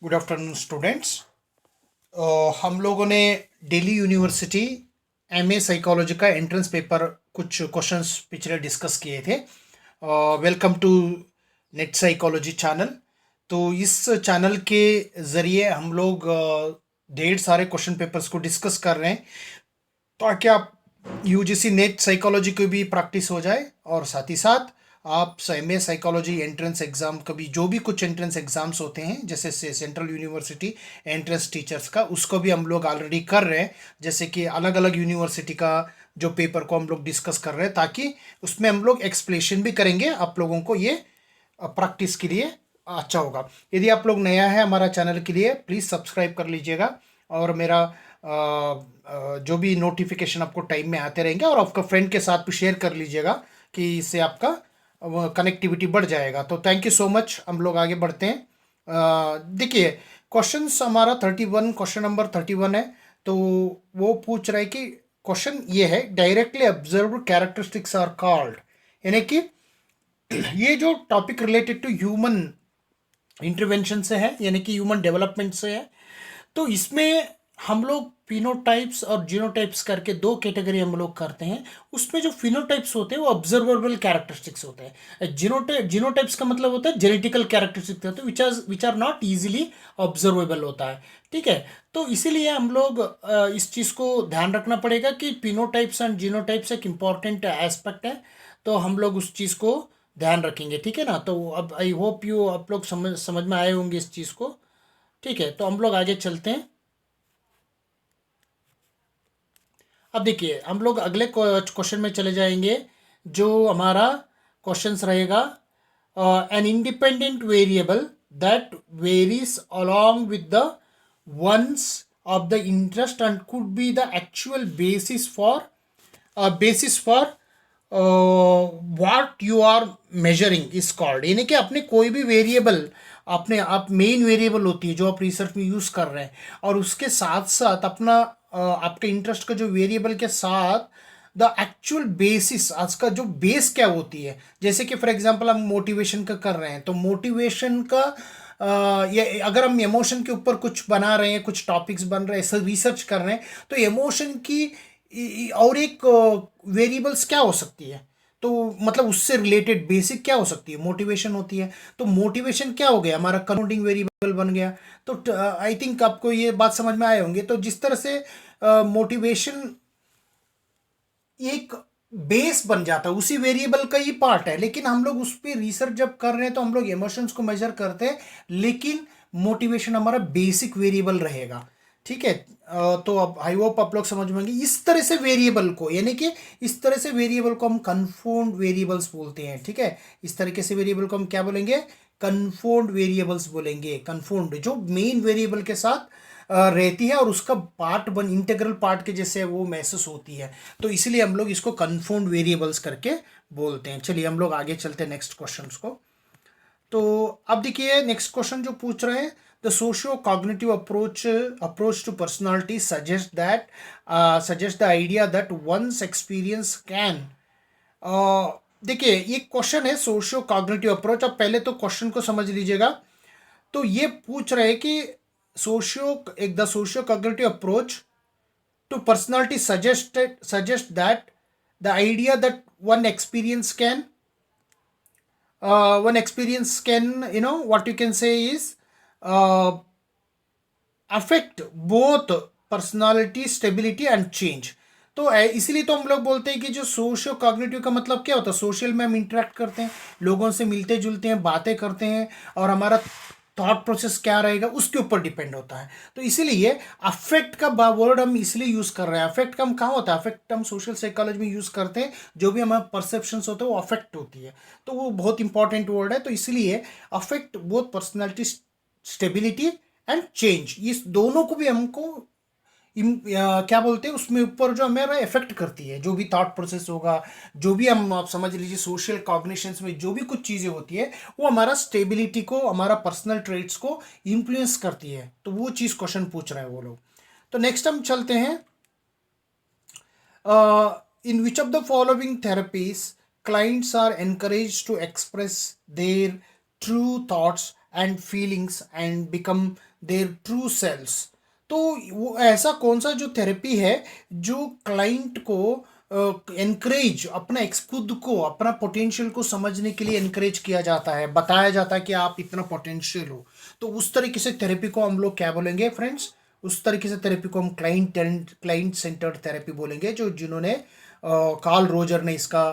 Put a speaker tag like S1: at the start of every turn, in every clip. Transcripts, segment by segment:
S1: Good afternoon students. हम लोगों ने दिल्ली यूनिवर्सिटी एमए साइकोलॉजी का एंट्रेंस पेपर कुछ क्वेश्चंस पिछले डिस्कस किए थे। Welcome to NET psychology channel. तो इस चैनल के ज़रिए हम लोग ढेर सारे क्वेश्चन पेपर्स को डिस्कस कर रहे हैं ताकि आप यूजीसी नेट साइकोलॉजी की भी प्रैक्टिस हो जाए और साथ ही साथ आप एमए साइकोलॉजी एंट्रेंस एग्ज़ाम कभी जो भी कुछ एंट्रेंस एग्ज़ाम्स होते हैं जैसे सेंट्रल यूनिवर्सिटी एंट्रेंस टीचर्स का उसको भी हम लोग ऑलरेडी कर रहे हैं। जैसे कि अलग अलग यूनिवर्सिटी का जो पेपर को हम लोग डिस्कस कर रहे हैं ताकि उसमें हम लोग एक्सप्लेनेशन भी करेंगे, आप लोगों को ये प्रैक्टिस के लिए अच्छा होगा। यदि आप लोग नया है हमारा चैनल के लिए प्लीज़ सब्सक्राइब कर लीजिएगा और मेरा जो भी नोटिफिकेशन आपको टाइम में आते रहेंगे और आपका फ्रेंड के साथ भी शेयर कर लीजिएगा कि इससे आपका कनेक्टिविटी बढ़ जाएगा। तो थैंक यू सो मच। हम लोग आगे बढ़ते हैं। देखिए क्वेश्चंस हमारा 31 क्वेश्चन नंबर 31 है। तो वो पूछ रहा है कि क्वेश्चन ये है directly observe characteristics are called, यानी कि ये जो topic related to human intervention से है यानी कि ह्यूमन डेवलपमेंट से है। तो इसमें हम लोग फिनोटाइप्स और जीनोटाइप्स करके दो कैटेगरी हम लोग करते हैं। उसमें जो फिनोटाइप्स होते हैं वो ऑब्जर्वेबल कैरेक्टरिस्टिक्स होते हैं। जीनोटाइप्स का मतलब होता है जेनेटिकल कैरेक्टरिस्टिक्स होते हैं which are not easily observable होता है। ठीक है, तो इसीलिए हम लोग इस चीज़ को ध्यान रखना पड़ेगा कि फिनोटाइप्स एंड जीनोटाइप्स एक इम्पॉर्टेंट एस्पेक्ट है। तो हम लोग उस चीज़ को ध्यान रखेंगे, ठीक है ना। तो अब आई होप यू आप लोग समझ में आए होंगे इस चीज़ को। ठीक है, तो हम लोग आगे चलते हैं। अब देखिए हम लोग अगले क्वेश्चन में चले जाएंगे। जो हमारा क्वेश्चंस रहेगा, an independent variable that varies along with the ones of the interest and could be the actual basis for what you are measuring is called, यानी कि अपने कोई भी वेरिएबल अपने आप मेन वेरिएबल होती है जो आप रिसर्च में यूज़ कर रहे हैं और उसके साथ साथ अपना आपके इंटरेस्ट का जो वेरिएबल के साथ द एक्चुअल बेसिस, आज का जो बेस क्या होती है। जैसे कि फॉर एग्जांपल हम मोटिवेशन का कर रहे हैं तो मोटिवेशन का ये अगर हम इमोशन के ऊपर कुछ बना रहे हैं, कुछ टॉपिक्स बन रहे हैं, सब रिसर्च कर रहे हैं तो इमोशन की और एक वेरिएबल्स क्या हो सकती है। तो मतलब उससे रिलेटेड बेसिक क्या हो सकती है, मोटिवेशन होती है। तो मोटिवेशन क्या हो गया, हमारा कंपाउंडिंग वेरिएबल बन गया। तो आई थिंक आपको ये बात समझ में आए होंगे। तो जिस तरह से मोटिवेशन एक बेस बन जाता है, उसी वेरिएबल का ही पार्ट है, लेकिन हम लोग उस पर रिसर्च जब कर रहे हैं तो हम लोग इमोशंस को मेजर करते हैं, लेकिन मोटिवेशन हमारा बेसिक वेरिएबल रहेगा। ठीक है, तो अब आई होप आप लोग समझ में इस तरह से वेरिएबल को, यानी कि इस तरह से वेरिएबल को हम कन्फाउंड वेरिएबल्स बोलते हैं। ठीक है, इस तरीके से वेरिएबल को हम क्या बोलेंगे, कन्फाउंड वेरिएबल्स बोलेंगे। कन्फाउंड जो मेन वेरिएबल के साथ रहती है और उसका पार्ट बन इंटीग्रल पार्ट के जैसे वो महसूस होती है, तो इसलिए हम लोग इसको कन्फाउंड वेरिएबल्स करके बोलते हैं। चलिए हम लोग आगे चलते हैं नेक्स्ट क्वेश्चन को। तो अब देखिए नेक्स्ट क्वेश्चन जो पूछ रहे हैं, the socio cognitive approach to personality suggest the idea that one's experience can. देखिए ये क्वेश्चन है सोशियो कॉग्निटिव अप्रोच। अब पहले तो क्वेश्चन को समझ लीजिएगा। तो ये पूछ रहे हैं कि the socio cognitive approach to personality suggest that the idea that one experience can, what you can say is uh, affect both personality stability and change। तो इसीलिए तो हम लोग बोलते हैं कि जो सोशियो कॉग्निटिव का मतलब क्या होता है, सोशल में हम इंटरेक्ट करते हैं, लोगों से मिलते जुलते हैं, बातें करते हैं और हमारा थॉट प्रोसेस क्या रहेगा उसके ऊपर डिपेंड होता है। तो इसीलिए अफेक्ट का वर्ड हम इसलिए यूज़ कर रहे हैं। अफेक्ट का हम कहाँ होता है, अफेक्ट हम सोशल साइकोलॉजी में यूज़ करते हैं। जो भी हमारे परसेप्शंस होते हैं वो अफेक्ट होती है, तो वो बहुत इंपॉर्टेंट वर्ड है। तो इसलिए affect both personality stability and change, इस दोनों को भी हमको क्या बोलते हैं उसमें ऊपर जो हमारा इफेक्ट करती है। जो भी थॉट प्रोसेस होगा, जो भी हम आप समझ लीजिए सोशल कॉग्निशंस में जो भी कुछ चीज़ें होती है वो हमारा स्टेबिलिटी को, हमारा पर्सनल ट्रेट्स को इन्फ्लुएंस करती है। तो वो चीज़ क्वेश्चन पूछ रहे हैं वो लोग। तो नेक्स्ट हम चलते हैं, in which of the following therapies clients are encourage to express their true thoughts and feelings and become their true selves. तो वो ऐसा कौन सा जो थेरेपी है जो क्लाइंट को एनकरेज अपना खुद को अपना पोटेंशियल को समझने के लिए एनकरेज किया जाता है, बताया जाता है कि आप इतना पोटेंशियल हो। तो उस तरीके से थेरेपी को हम लोग क्या बोलेंगे फ्रेंड्स? उस तरीके से थेरेपी को हम क्लाइंट सेंटर्ड थेरेपी बोलेंगे, जो जिन्होंने कार्ल रोजर ने इसका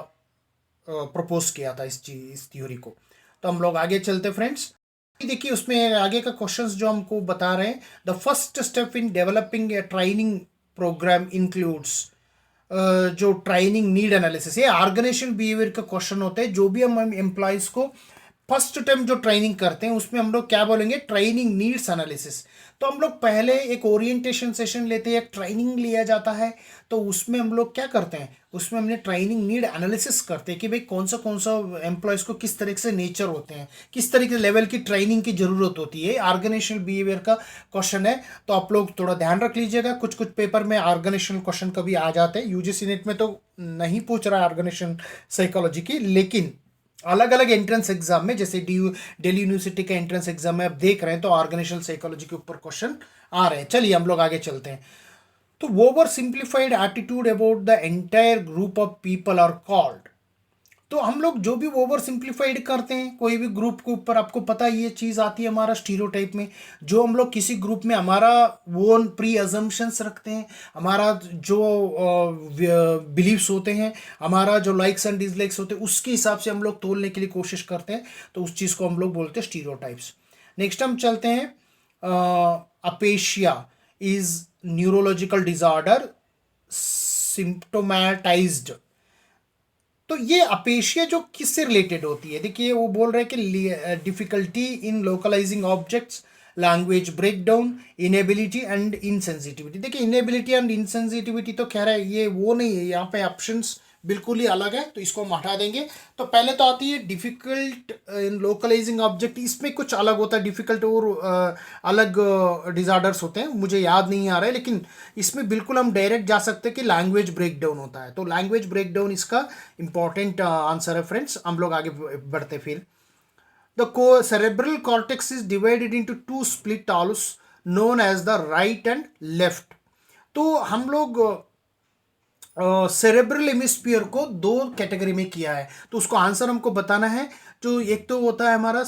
S1: प्रपोज किया था इस थ्योरी को। तो हम लोग आगे चलते फ्रेंड्स। देखिए उसमें आगे का क्वेश्चंस जो हमको बता रहे हैं, the first step in developing a training program includes, जो ट्रेनिंग नीड एनालिसिस, ये ऑर्गेनाइजेशन बिहेवियर का क्वेश्चन होता है। जो भी हम एम्प्लॉयज को फर्स्ट टाइम जो ट्रेनिंग करते हैं उसमें हम लोग क्या बोलेंगे? Training needs analysis. तो हम लोग पहले एक ओरिएंटेशन सेशन लेते हैं, एक ट्रेनिंग लिया जाता है। तो उसमें हम लोग क्या करते हैं? उसमें हमने ट्रेनिंग नीड एनालिसिस करते हैं कि भाई कौन सा एम्प्लॉयज़ को किस तरीके से नेचर होते हैं, किस तरीके लेवल की ट्रेनिंग की ज़रूरत होती है। ऑर्गेनाइजेशनल बिहेवियर का क्वेश्चन है, तो आप लोग थोड़ा ध्यान रख लीजिएगा। कुछ कुछ पेपर में ऑर्गेनाइजेशनल क्वेश्चन कभी आ जाते हैं। यूजीसी नेट में तो नहीं पूछ रहा है ऑर्गेनाइजेशन साइकोलॉजी की, लेकिन अलग अलग एंट्रेंस एग्जाम में, जैसे दिल्ली यूनिवर्सिटी का एंट्रेंस एग्जाम में आप देख रहे हैं, तो ऑर्गेनाइजेशनल साइकोलॉजी के ऊपर क्वेश्चन आ रहे हैं। चलिए हम लोग आगे चलते हैं। तो over simplified attitude about the entire group of people are called. तो हम लोग जो भी ओवर सिंप्लीफाइड करते हैं कोई भी ग्रुप के ऊपर, आपको पता है ये चीज़ आती है हमारा स्टीरियोटाइप में। जो हम लोग किसी ग्रुप में हमारा वो प्री अजम्पशंस रखते हैं, हमारा जो बिलीव्स होते हैं, हमारा जो लाइक्स एंड डिसलाइक्स होते हैं, उसके हिसाब से हम लोग तोलने के लिए कोशिश करते हैं। तो उस चीज़ को हम लोग बोलते हैं स्टीरियोटाइप्स। नेक्स्ट हम चलते हैं, अपेशिया इज न्यूरोलॉजिकल डिसऑर्डर सिम्प्टोमेटाइज्ड। तो ये अपेशिया जो किससे रिलेटेड होती है? देखिए वो बोल रहे हैं कि difficulty in localising objects, language breakdown, inability and insensitivity. देखिए इनेबिलिटी एंड इनसेंसिटिविटी तो कह रहा है ये वो नहीं है, यहाँ पे ऑप्शंस बिल्कुल ही अलग है, तो इसको हम हटा देंगे। तो पहले तो आती है डिफिकल्ट इन लोकलाइजिंग ऑब्जेक्ट। इसमें कुछ अलग होता है, डिफिकल्ट और अलग डिसऑर्डर्स होते हैं, मुझे याद नहीं आ रहा है, लेकिन इसमें बिल्कुल हम डायरेक्ट जा सकते हैं कि लैंग्वेज ब्रेकडाउन होता है। तो लैंग्वेज ब्रेकडाउन इसका इंपॉर्टेंट आंसर है फ्रेंड्स। हम लोग आगे बढ़ते फिर। The cerebral cortex is divided into two split halves known as the right and left। तो हम लोग सेरेब्रल हेमिस्फीयर को दो कैटेगरी में किया है, तो उसको आंसर हमको बताना है। जो एक तो होता है हमारा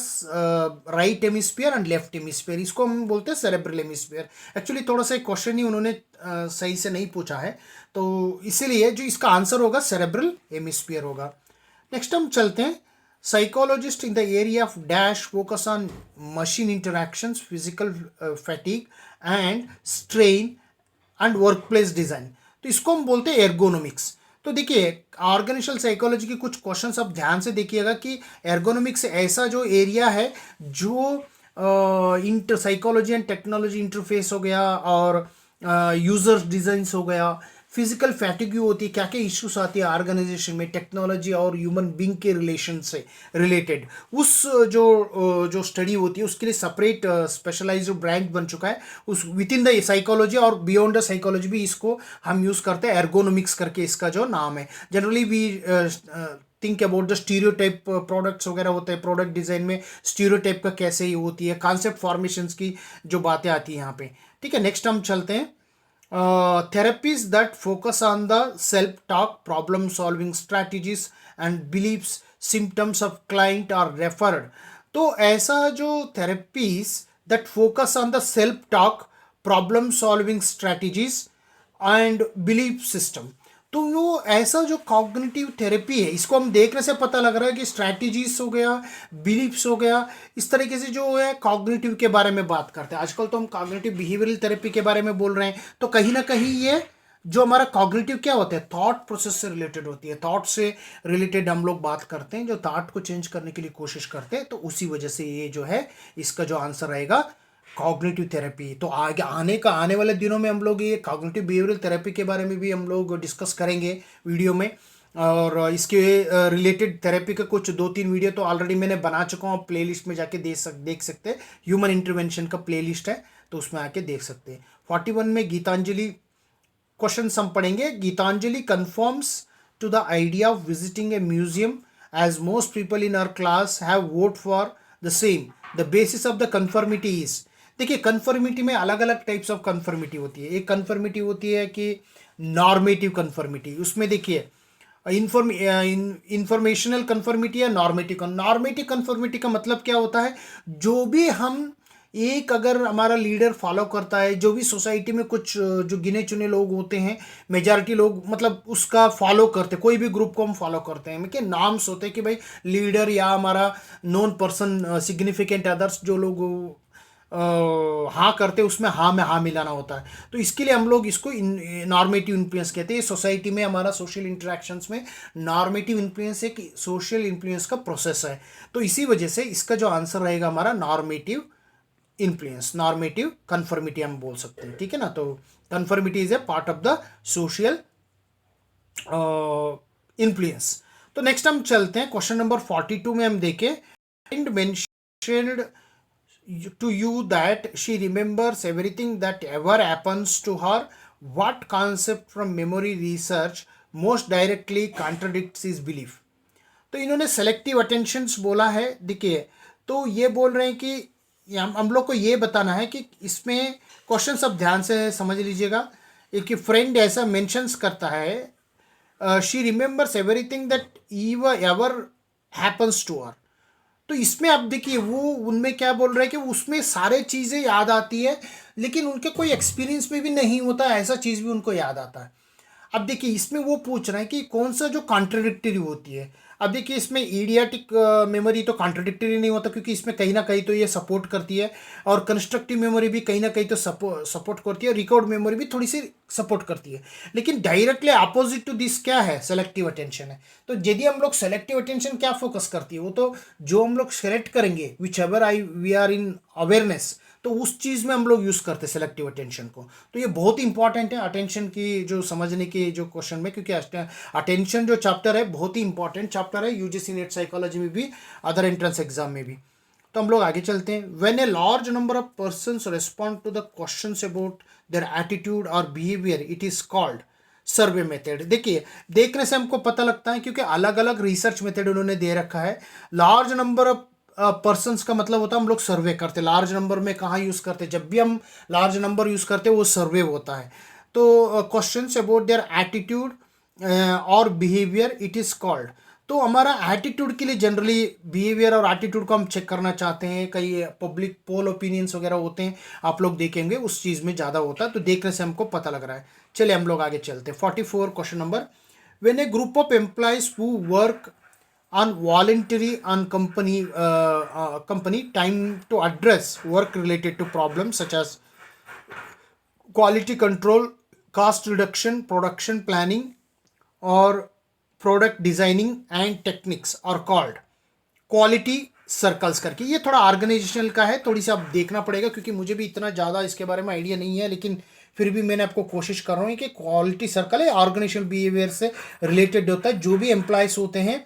S1: right hemisphere and left hemisphere, इसको हम बोलते हैं सेरेब्रल हेमिस्फीयर। एक्चुअली थोड़ा सा क्वेश्चन ही उन्होंने सही से नहीं पूछा है, तो इसीलिए जो इसका आंसर होगा सेरेब्रल हेमिस्फीयर होगा। नेक्स्ट हम चलते हैं, psychologist in the area of dash focus on machine interactions, physical fatigue and strain and work place design. तो इसको हम बोलते हैं एर्गोनॉमिक्स। तो देखिए ऑर्गेनाइजेशनल साइकोलॉजी के कुछ क्वेश्चंस आप ध्यान से देखिएगा कि एर्गोनॉमिक्स ऐसा जो एरिया है जो inter psychology and technology interface हो गया, और यूजर डिज़ाइंस हो गया, फिजिकल फैटिग होती है, क्या क्या इश्यूज आती है ऑर्गेनाइजेशन में टेक्नोलॉजी और ह्यूमन बींग के रिलेशन से रिलेटेड, उस जो स्टडी होती है उसके लिए सेपरेट स्पेशलाइज्ड ब्रांच बन चुका है उस विद इन द साइकोलॉजी, और बियॉन्ड द साइकोलॉजी भी इसको हम यूज़ करते हैं, एर्गोनॉमिक्स करके इसका जो नाम है। Generally we think about the stereotype products वगैरह होते हैं, प्रोडक्ट डिज़ाइन में स्टीरियोटाइप का कैसे ही होती है, कॉन्सेप्ट फॉर्मेशंस की जो बातें आती हैं यहाँ पे। ठीक है, नेक्स्ट हम चलते हैं, therapies that focus on the self-talk, problem-solving strategies and beliefs, symptoms of client are referred। तो ऐसा जो therapies that focus on the self-talk, problem-solving strategies and belief system, तो वो ऐसा जो कॉग्निटिव थेरेपी है, इसको हम देखने से पता लग रहा है कि स्ट्रैटेजीज हो गया, बिलीफ्स हो गया, इस तरीके से जो है कॉग्निटिव के बारे में बात करते हैं। आजकल तो हम कॉग्निटिव बिहेवियरल थेरेपी के बारे में बोल रहे हैं, तो कहीं ना कहीं ये जो हमारा कॉग्निटिव क्या होता है, थॉट प्रोसेस से रिलेटेड होती है, थॉट से रिलेटेड हम लोग बात करते हैं, जो थॉट को चेंज करने के लिए कोशिश करते हैं। तो उसी वजह से ये जो है इसका जो आंसर रहेगा कॉग्निटिव थेरेपी। तो आगे आने वाले दिनों में हम लोग ये कॉग्निटिव बिहेवियरल थेरेपी के बारे में भी हम लोग डिस्कस करेंगे वीडियो में, और इसके रिलेटेड थेरेपी का कुछ 2-3 वीडियो तो ऑलरेडी मैंने बना चुका हूँ, प्लेलिस्ट में जाके देख सकते हैं। ह्यूमन इंटरवेंशन का प्लेलिस्ट है, तो उसमें आके देख सकते हैं। 41 में गीतांजलि क्वेश्चन हम पढ़ेंगे। Geetanjali conforms to the idea of visiting a museum as most people in our class have vote for the same. The basis of the conformity is, देखिए कन्फर्मिटी में अलग अलग टाइप्स ऑफ कन्फर्मिटी होती है। एक कन्फर्मिटी होती है कि नॉर्मेटिव कन्फर्मिटी, उसमें देखिए इंफॉर्मेशनल कन्फर्मिटी या नॉर्मेटिव कन्फर्मिटी का मतलब क्या होता है, जो भी हम एक अगर हमारा लीडर फॉलो करता है, जो भी सोसाइटी में कुछ जो गिने चुने लोग होते हैं, मेजॉरिटी लोग मतलब उसका फॉलो करते, कोई भी ग्रुप को हम फॉलो करते हैं, क्या नाम्स होते हैं कि भाई लीडर या हमारा नॉन पर्सन सिग्निफिकेंट अदर्स जो लोग हाँ करते हैं, उसमें हाँ में हाँ मिलाना होता है। तो इसके लिए हम लोग इसको नॉर्मेटिव इन्फ्लुएंस कहते हैं। सोसाइटी में हमारा सोशल इंटरेक्शंस में नॉर्मेटिव इन्फ्लुएंस एक सोशल इन्फ्लुएंस का प्रोसेस है। तो इसी वजह से इसका जो आंसर रहेगा हमारा नॉर्मेटिव इन्फ्लुएंस, नॉर्मेटिव कन्फर्मिटी हम बोल सकते हैं, ठीक है ना। तो conformity is a part of the social influence. तो नेक्स्ट हम चलते हैं क्वेश्चन नंबर 42 में हम देखें, and mentioned to you that she remembers everything that ever happens to her. What concept from memory research most directly contradicts his belief? तो इन्होंने selective attentions बोला है। देखिए तो ये बोल रहे हैं कि हम लोग को ये बताना है कि इसमें क्वेश्चन सब ध्यान से समझ लीजिएगा। एक फ्रेंड ऐसा मेंशंस करता है, she remembers everything that ever happens to her. तो इसमें आप देखिए वो उनमें क्या बोल रहे हैं कि उसमें सारे चीज़ें याद आती है, लेकिन उनके कोई एक्सपीरियंस में भी नहीं होता, ऐसा चीज़ भी उनको याद आता है। अब देखिए इसमें वो पूछ रहे हैं कि कौन सा जो कॉन्ट्रडिक्टरी होती है। अब देखिए इसमें इडियाटिक मेमोरी तो कॉन्ट्रडिक्टरी नहीं होता, क्योंकि इसमें कहीं ना कहीं तो ये सपोर्ट करती है, और कंस्ट्रक्टिव मेमोरी भी कहीं ना कहीं तो सपोर्ट करती है, रिकॉर्ड मेमोरी भी थोड़ी सी सपोर्ट करती है। लेकिन डायरेक्टली अपोजिट टू दिस क्या है, सेलेक्टिव अटेंशन है। तो यदि हम लोग सेलेक्टिव अटेंशन क्या फोकस करती है, वो तो जो हम लोग सेलेक्ट करेंगे whichever we are in awareness, तो उस चीज़ में हम लोग यूज़ करते हैं सेलेक्टिव अटेंशन को। तो ये बहुत इंपॉर्टेंट है अटेंशन की जो समझने की जो क्वेश्चन में, क्योंकि अटेंशन जो चैप्टर है बहुत ही इंपॉर्टेंट चैप्टर है यूजीसी नेट साइकोलॉजी में भी, अदर एंट्रेंस एग्जाम में भी। तो हम लोग आगे चलते हैं। When a large number of persons respond to the questions about their attitude और behaviour, it is called survey method. देखिए देखने से हमको पता लगता है, क्योंकि अलग अलग रिसर्च मेथड उन्होंने दे रखा है। लार्ज नंबर ऑफ पर्सन्स का मतलब होता है हम लोग सर्वे करते। लार्ज नंबर में कहाँ यूज़ करते, जब भी हम लार्ज नंबर यूज़ करते वो सर्वे होता है। तो क्वेश्चंस अबाउट देयर एटीट्यूड और बिहेवियर, इट इज़ कॉल्ड। तो हमारा एटीट्यूड के लिए जनरली बिहेवियर और एटीट्यूड को हम चेक करना चाहते हैं, कई पब्लिक पोल ओपिनियंस वगैरह होते हैं, आप लोग देखेंगे उस चीज़ में ज़्यादा होता है, तो देखने से हमको पता लग रहा है। चलिए हम लोग आगे चलते हैं। 44 question number, when A group of employees who work on voluntary on company time to address work related to problems such as quality control, cost reduction, production planning or product designing and techniques are called quality circles करके। ये थोड़ा organisational का है, थोड़ी सी आप देखना पड़ेगा, क्योंकि मुझे भी इतना ज़्यादा इसके बारे में आइडिया नहीं है, लेकिन फिर भी मैंने आपको कोशिश कर रहा हूँ कि क्वालिटी सर्कल है ऑर्गेनाइजेशनल बिहेवियर से रिलेटेड होता है। जो भी एम्प्लॉयज़ होते हैं,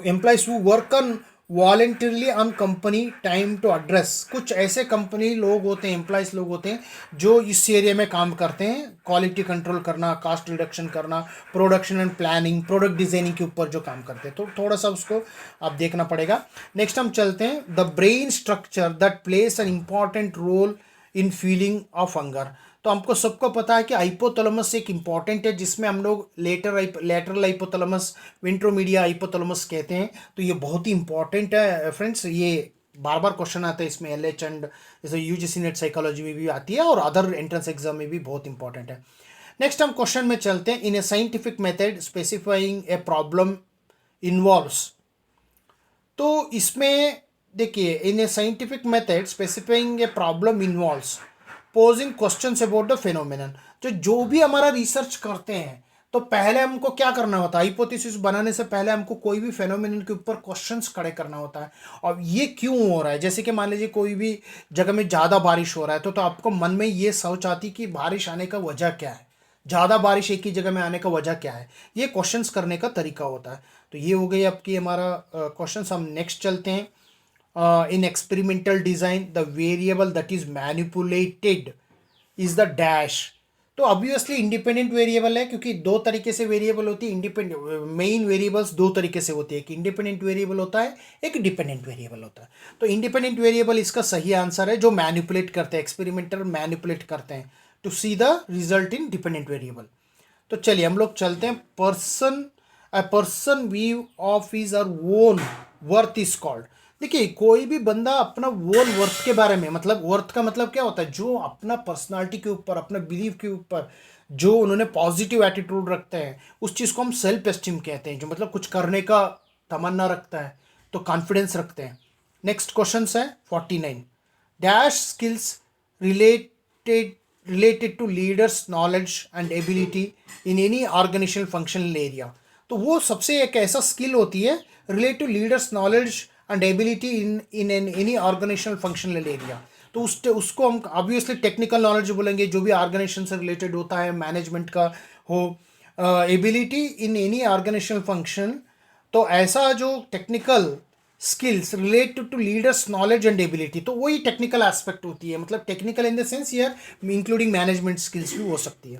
S1: employees who work on voluntarily on company time to address, कुछ ऐसे कंपनी लोग होते हैं, एम्प्लॉयज लोग होते हैं जो इस एरिया में काम करते हैं, क्वालिटी कंट्रोल करना, कास्ट रिडक्शन करना, production and planning, product designing के ऊपर जो काम करते हैं। तो थोड़ा सा उसको आप देखना पड़ेगा। नेक्स्ट हम चलते हैं, the brain structure that place an important role in feeling of hunger. तो हमको सबको पता है कि हाइपोथैलेमस एक इंपॉर्टेंट है, जिसमें हम लोग लेटरल हाइपोथैलेमस, वेंट्रोमीडिया हाइपोथैलेमस कहते हैं। तो ये बहुत ही इंपॉर्टेंट है फ्रेंड्स, ये बार बार क्वेश्चन आता है इसमें, एलएच एंड जैसे यूजीसी नेट साइकोलॉजी में भी आती है, और अदर एंट्रेंस एग्जाम में भी बहुत इंपॉर्टेंट है। नेक्स्ट हम क्वेश्चन में चलते हैं, in a scientific method specifying a problem involves. तो इसमें देखिए, in a scientific method specifying a problem involves posing questions about the phenomenon. जो भी हमारा रिसर्च करते हैं, तो पहले हमको क्या करना होता है, हाइपोथेसिस बनाने से पहले हमको कोई भी फेनोमेनन के ऊपर क्वेश्चंस खड़े करना होता है। और ये क्यों हो रहा है, जैसे कि मान लीजिए कोई भी जगह में ज़्यादा बारिश हो रहा है, तो आपको मन में ये सोच आती कि बारिश आने का वजह क्या है, ज़्यादा बारिश एक ही जगह में आने का वजह क्या है, ये क्वेश्चंस करने का तरीका होता है। तो ये हो गई आपकी हमारा क्वेश्चंस। हम नेक्स्ट चलते हैं, in experimental design the variable that is manipulated is the dash, तो ऑब्वियसली इंडिपेंडेंट वेरिएबल है, क्योंकि दो तरीके से वेरिएबल होती है। इंडिपेंडेंट मेन वेरिएबल्स दो तरीके से होती है, एक इंडिपेंडेंट वेरिएबल होता है, एक डिपेंडेंट वेरिएबल होता है। तो इंडिपेंडेंट वेरिएबल इसका सही आंसर है, जो मैनिपुलेट करते हैं, एक्सपेरिमेंटर मैनिपुलेट करते हैं to see the result in dependent variable. तो चलिए हम लोग चलते हैं। Person view of his or own worth is called. देखिए, कोई भी बंदा अपना ओन वर्थ के बारे में, मतलब वर्थ का मतलब क्या होता है, जो अपना पर्सनालिटी के ऊपर, अपना बिलीफ के ऊपर जो उन्होंने पॉजिटिव एटीट्यूड रखते हैं, उस चीज़ को हम सेल्फ एस्टीम कहते हैं। जो मतलब कुछ करने का तमन्ना रखता है, तो कॉन्फिडेंस रखते हैं। नेक्स्ट क्वेश्चन है 49। Dash skills related to leaders knowledge and ability in any organizational functional area. तो वो सबसे एक ऐसा स्किल होती है relate to leaders knowledge and ability in any organizational functional area. तो उसको हम ऑब्वियसली टेक्निकल नॉलेज बोलेंगे, जो भी ऑर्गेनाइजेशन से रिलेटेड होता है, मैनेजमेंट का हो। Ability in any organizational function, तो ऐसा जो technical skills related to leaders knowledge and ability, तो वही टेक्निकल एस्पेक्ट होती है। मतलब technical in the sense here including management skills भी हो सकती है।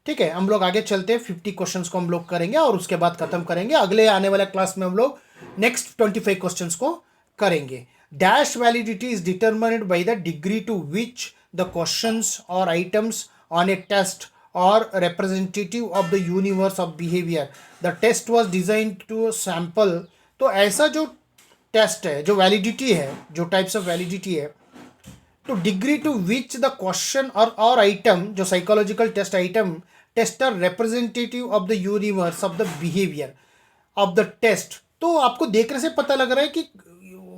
S1: ठीक है, हम लोग आगे चलते हैं। 50 क्वेश्चंस को हम लोग करेंगे और उसके बाद खत्म करेंगे। अगले आने वाले क्लास में हम लोग नेक्स्ट 25 क्वेश्चंस को करेंगे। Dash validity is determined by the degree to which the questions or items on a test are representative of the universe of behavior. The test was designed to sample. तो ऐसा जो test है, जो validity है, जो types of validity है, तो degree to which the question or item, जो psychological test item test are representative of the universe of the behaviour of the test. तो आपको देखने से पता लग रहा है कि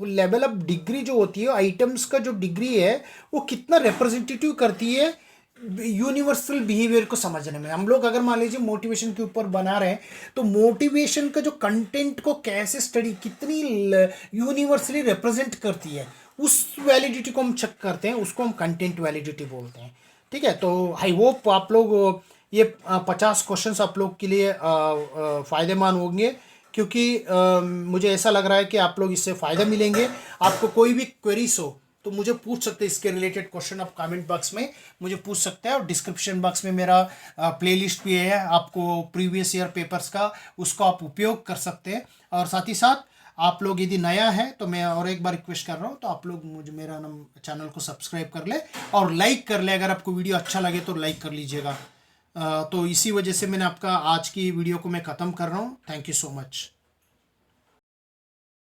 S1: लेवल ऑफ डिग्री जो होती है, आइटम्स का जो डिग्री है, वो कितना रिप्रेजेंटेटिव करती है यूनिवर्सल बिहेवियर को समझने में। हम लोग अगर मान लीजिए मोटिवेशन के ऊपर बना रहे हैं, तो मोटिवेशन का जो कंटेंट को कैसे स्टडी, कितनी यूनिवर्सली रिप्रेजेंट करती है, उस वैलिडिटी को हम चेक करते हैं, उसको हम कंटेंट वैलिडिटी बोलते हैं। ठीक है, तो आई होप आप लोग ये 50 क्वेश्चंस आप लोग के लिए फ़ायदेमंद होंगे, क्योंकि मुझे ऐसा लग रहा है कि आप लोग इससे फ़ायदा मिलेंगे। आपको कोई भी क्वेरीज हो तो मुझे पूछ सकते हैं, इसके रिलेटेड क्वेश्चन आप कमेंट बॉक्स में मुझे पूछ सकते हैं। और डिस्क्रिप्शन बॉक्स में मेरा प्लेलिस्ट भी है, आपको प्रीवियस ईयर पेपर्स का, उसको आप उपयोग कर सकते हैं। और साथ ही साथ आप लोग यदि नया है तो मैं और एक बार रिक्वेस्ट कर रहा हूँ, तो आप लोग मुझे मेरा चैनल को सब्सक्राइब कर ले और लाइक कर ले। अगर आपको वीडियो अच्छा लगे तो लाइक कर लीजिएगा। तो इसी वजह से मैंने आपका आज की वीडियो को मैं ख़त्म कर रहा हूँ। Thank you so much.